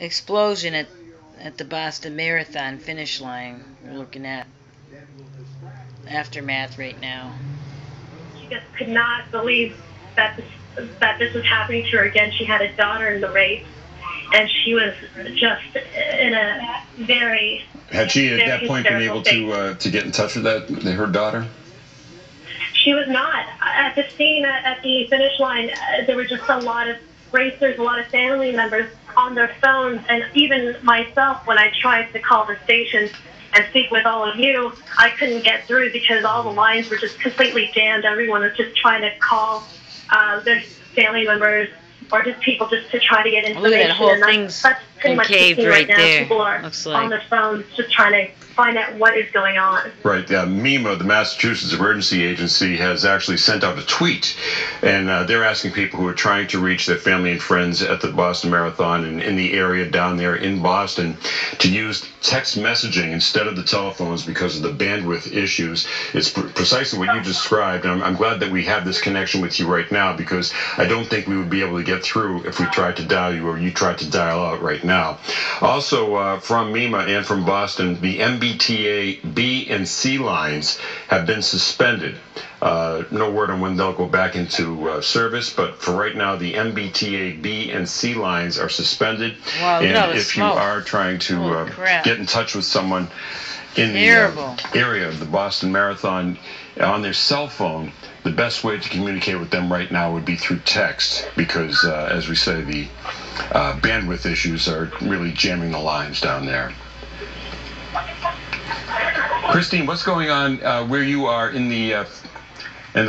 explosion at the Boston Marathon finish line. We're looking at aftermath right now. She just could not believe that this was happening to her again. She had a daughter in the race, and she was just in a very Had she at that point been able to get in touch with her daughter? She was not. At the scene at the finish line, there were just a lot of racers, a lot of family members on their phones, and even myself, when I tried to call the station and speak with all of you, I couldn't get through because all the lines were just completely jammed. Everyone was just trying to call their family members or just people just to try to get information. Look at that whole thing's concaved right there. People are Looks like on their phones just trying to find out what is going on. Right. MEMA, the Massachusetts Emergency Agency, has actually sent out a tweet, and they're asking people who are trying to reach their family and friends at the Boston Marathon and in the area down there in Boston to use text messaging instead of the telephones because of the bandwidth issues. It's precisely what you described, and I'm glad that we have this connection with you right now, because I don't think we would be able to get through if we tried to dial you or you tried to dial out right now. Also, from MEMA and from Boston, the MBTA B and C lines have been suspended. No word on when they'll go back into service, but for right now, the MBTA B and C lines are suspended. Wow, and if you are trying to get in touch with someone in the area of the Boston Marathon on their cell phone, the best way to communicate with them right now would be through text, because, as we say, the bandwidth issues are really jamming the lines down there. Christine, what's going on where you are in the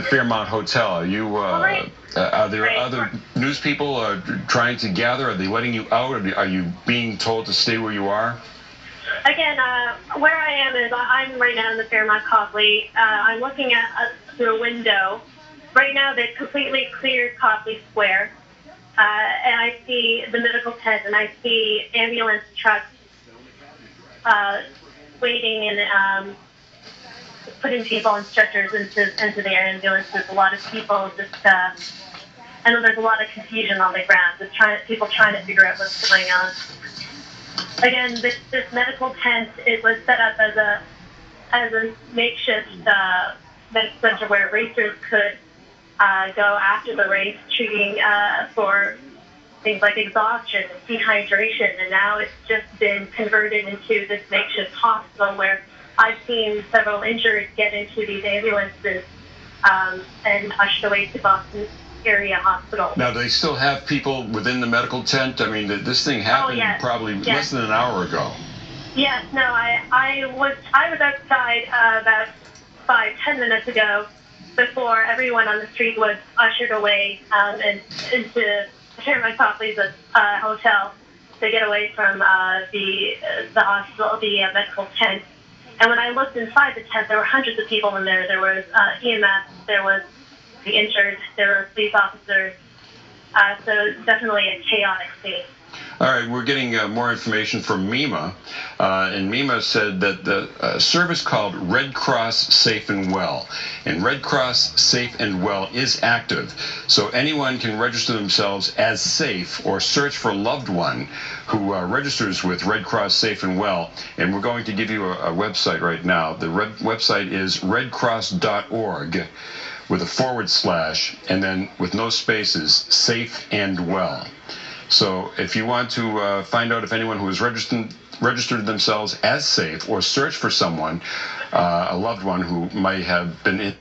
Fairmont Hotel? Are you? Are there other news people trying to gather? Are they letting you out? Or are you being told to stay where you are? Again, where I am is I'm right now in the Fairmont Copley. I'm looking at through a window. Right now, they've completely cleared Copley Square, and I see the medical tent, and I see ambulance trucks waiting and putting people on stretchers into the ambulances. A lot of people just, I know there's a lot of confusion on the ground, just people trying to figure out what's going on. Again, this medical tent, it was set up as a makeshift medical center where racers could go after the race, treating for things like exhaustion and dehydration, and now it's just been converted into this makeshift hospital where I've seen several injured get into these ambulances and ushered away to Boston area hospital. Now, do they still have people within the medical tent? I mean, this thing happened probably less than an hour ago. Yes, no, I was outside about 5-10 minutes ago before everyone on the street was ushered away and into Fairmont Copley's hotel to get away from the hospital, the medical tent. And when I looked inside the tent, there were hundreds of people in there. There was EMS, there was the injured, there were police officers. So definitely a chaotic scene. All right, we're getting more information from MEMA, and MEMA said that the service called Red Cross Safe and Well, and Red Cross Safe and Well is active, so anyone can register themselves as safe or search for a loved one who registers with Red Cross Safe and Well, and we're going to give you a website right now. The website is redcross.org with a / and then with no spaces, safe and well. So if you want to find out if anyone who has registered themselves as safe or search for someone, a loved one who might have been